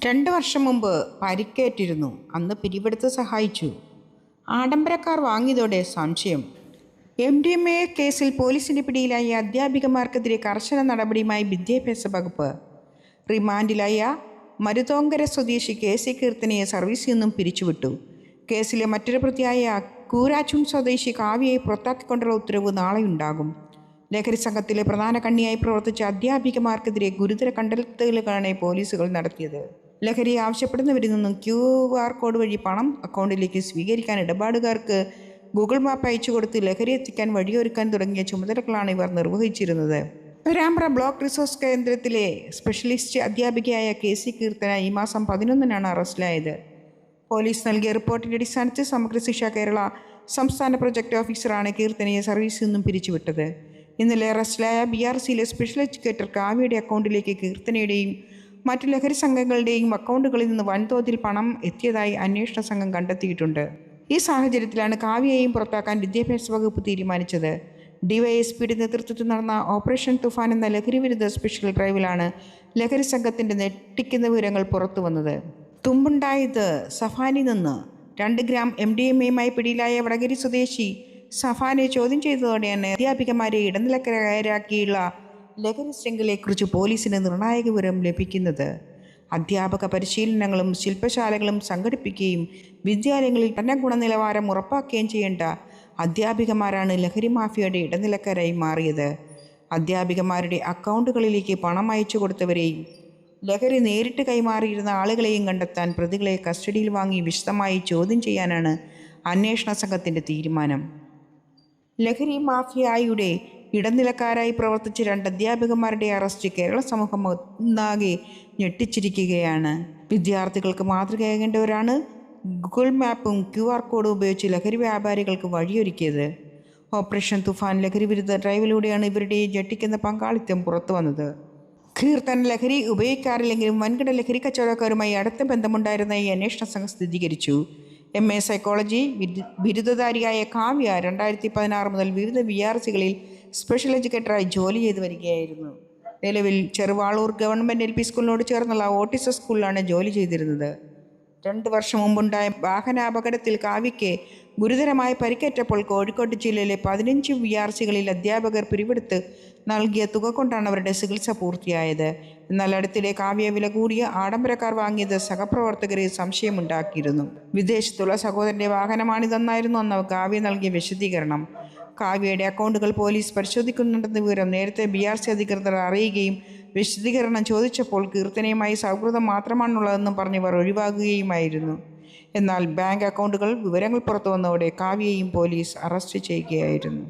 2 വർഷം മുമ്പ് പരിക്കേറ്റിരുന്നു. അന്ന് പിരിവെടുത്ത് സഹായിച്ചു. ആഡംബരക്കാർ വാങ്ങിയതോടെ സംശയം. MDMA കേസിൽ പോലീസിന്റെ പിടിയിലായ അധ്യാപികമാർക്കെതിരെ കർശന നടപടിയുമായി വിദ്യാഭ്യാസ വകുപ്പ്. റിമാൻഡിലായ മരുതോങ്കര സ്വദേശി KC കീർത്തനയെ സർവീസിൽ നിന്നും പിരിച്ചുവിട്ടു. കേസിലെ മറ്റൊരു പ്രതിയായ കൂരാച്ചുൺ സ്വദേശി കാവ്യയെ പുറത്താക്കിക്കൊണ്ടുള്ള ഉത്തരവ് നാളെയുണ്ടാകും. ലഹരി സംഘത്തിലെ പ്രധാന കണ്ണിയായി പ്രവർത്തിച്ച അധ്യാപികമാർക്കെതിരെ ഗുരുതര കണ്ടെത്തലുകളാണ് പോലീസുകൾ നടത്തിയത്. ലഹരി ആവശ്യപ്പെടുന്നവരിൽ നിന്നും QR കോഡ് വഴി പണം അക്കൗണ്ടിലേക്ക് സ്വീകരിക്കാൻ ഇടപാടുകാർക്ക് ഗൂഗിൾ മാപ്പ് അയച്ചു കൊടുത്ത് ലഹരി എത്തിക്കാൻ വഴിയൊരുക്കാൻ തുടങ്ങിയ ചുമതലകളാണ് ഇവർ നിർവഹിച്ചിരുന്നത്. പേരാമ്പ്ര ബ്ലോക്ക് റിസോഴ്സ് കേന്ദ്രത്തിലെ സ്പെഷ്യലിസ്റ്റ് അധ്യാപികയായ KC കീർത്തന ഈ മാസം 11-നാണ് അറസ്റ്റിലായത്. പോലീസ് നൽകിയ റിപ്പോർട്ടിൻ്റെ അടിസ്ഥാനത്തിൽ സമഗ്ര ശിക്ഷ കേരള സംസ്ഥാന പ്രൊജക്ട് ഓഫീസറാണ് കീർത്തനയെ സർവീസിൽ നിന്നും പിരിച്ചുവിട്ടത്. ഇന്നലെ അറസ്റ്റിലായ BRCയിലെ സ്പെഷ്യൽ എഡ്യൂക്കേറ്റർ കാവ്യയുടെ അക്കൗണ്ടിലേക്ക് കീർത്തനയുടെയും മറ്റു ലഹരി സംഘങ്ങളുടെയും അക്കൗണ്ടുകളിൽ നിന്ന് വൻതോതിൽ പണം എത്തിയതായി അന്വേഷണ സംഘം കണ്ടെത്തിയിട്ടുണ്ട്. ഈ സാഹചര്യത്തിലാണ് കാവ്യയെയും പുറത്താക്കാൻ വിദ്യാഭ്യാസ വകുപ്പ് തീരുമാനിച്ചത്. DYSPയുടെ നേതൃത്വത്തിൽ നടന്ന ഓപ്പറേഷൻ തുഫാൻ എന്ന ലഹരിവിരുദ്ധ സ്പെഷ്യൽ ഡ്രൈവിലാണ് ലഹരി സംഘത്തിൻ്റെ ഞെട്ടിക്കുന്ന വിവരങ്ങൾ പുറത്തു വന്നത്. തുമ്പുണ്ടായത് സഫാനിൽ നിന്ന് 2 ഗ്രാം MDMAയുമായി പിടിയിലായ വടകരി സ്വദേശി സഫാനെ ചോദ്യം ചെയ്തതോടെയാണ് അധ്യാപികമാരെ ഇടനിലക്കാരാക്കിയുള്ള ലഹരി ശൃംഖലയെക്കുറിച്ച് പോലീസിന് നിർണായക വിവരം ലഭിക്കുന്നത്. അധ്യാപക പരിശീലനങ്ങളും ശില്പശാലകളും സംഘടിപ്പിക്കുകയും വിദ്യാലയങ്ങളിൽ പഠന ഗുണനിലവാരം ഉറപ്പാക്കുകയും ചെയ്യേണ്ട അധ്യാപികമാരാണ് ലഹരി മാഫിയയുടെ ഇടനിലക്കാരായി മാറിയത്. അധ്യാപികമാരുടെ അക്കൗണ്ടുകളിലേക്ക് പണം അയച്ചു കൊടുത്തവരെയും ലഹരി നേരിട്ട് കൈമാറിയിരുന്ന ആളുകളെയും കണ്ടെത്താൻ പ്രതികളെ കസ്റ്റഡിയിൽ വാങ്ങി വിശദമായി ചോദ്യം ചെയ്യാനാണ് അന്വേഷണ സംഘത്തിൻ്റെ തീരുമാനം. ലഹരി മാഫിയയുടെ ഇടനിലക്കാരായി പ്രവർത്തിച്ച 2 അധ്യാപികമാരുടെ അറസ്റ്റ് കേരള സമൂഹം ഒന്നാകെ ഞെട്ടിച്ചിരിക്കുകയാണ്. വിദ്യാർത്ഥികൾക്ക് മാതൃകയാകേണ്ടവരാണ് ഗൂഗിൾ മാപ്പും QR കോഡും ഉപയോഗിച്ച് ലഹരി വ്യാപാരികൾക്ക് വഴിയൊരുക്കിയത്. ഓപ്പറേഷൻ തുഫാൻ ലഹരി വിരുദ്ധ ഡ്രൈവിലൂടെയാണ് ഇവരുടെ ഞെട്ടിക്കുന്ന പങ്കാളിത്തം പുറത്തു വന്നത്. കീർത്തന ലഹരി ഉപയോഗിക്കാറില്ലെങ്കിലും വൻകിട ലഹരി കച്ചവടക്കാരുമായി അടുത്ത ബന്ധമുണ്ടായിരുന്നതായി അന്വേഷണ സംഘം സ്ഥിരീകരിച്ചു. MA സൈക്കോളജി ബിരുദധാരിയായ കാവ്യ 2016 മുതൽ വിവിധ BRCകളിൽ സ്പെഷ്യൽ എഡ്യൂക്കേറ്ററായി ജോലി ചെയ്തു വരികയായിരുന്നു. നിലവിൽ ചെറുവാളൂർ ഗവൺമെൻറ് LP സ്കൂളിനോട് ചേർന്നുള്ള ഓട്ടിസം സ്കൂളിലാണ് ജോലി ചെയ്തിരുന്നത്. 2 വർഷം മുമ്പുണ്ടായ വാഹനാപകടത്തിൽ കാവ്യയ്ക്ക് ഗുരുതരമായി പരിക്കേറ്റപ്പോൾ കോഴിക്കോട് ജില്ലയിലെ 15 BRCകളിൽ അധ്യാപകർ പിരിവെടുത്ത് നൽകിയ തുക കൊണ്ടാണ് അവരുടെ ചികിത്സ പൂർത്തിയായത്. എന്നാൽ അടുത്തിടെ കാവ്യ വില കൂടിയ ആഡംബരക്കാർ വാങ്ങിയത് സഹപ്രവർത്തകരെ സംശയമുണ്ടാക്കിയിരുന്നു. വിദേശത്തുള്ള സഹോദരൻ്റെ വാഹനമാണിതെന്നായിരുന്നു അന്ന് കാവ്യ നൽകിയ വിശദീകരണം. കാവ്യയുടെ അക്കൗണ്ടുകൾ പോലീസ് പരിശോധിക്കുന്നുണ്ടെന്ന വിവരം നേരത്തെ BRC അധികൃതർ അറിയുകയും വിശദീകരണം ചോദിച്ചപ്പോൾ കീർത്തനയുമായി സൗഹൃദം മാത്രമാണുള്ളതെന്നും പറഞ്ഞവർ ഒഴിവാകുകയുമായിരുന്നു. എന്നാൽ ബാങ്ക് അക്കൗണ്ടുകൾ വിവരങ്ങൾ പുറത്തു വന്നതോടെ കാവ്യയെയും പോലീസ് അറസ്റ്റ് ചെയ്യുകയായിരുന്നു.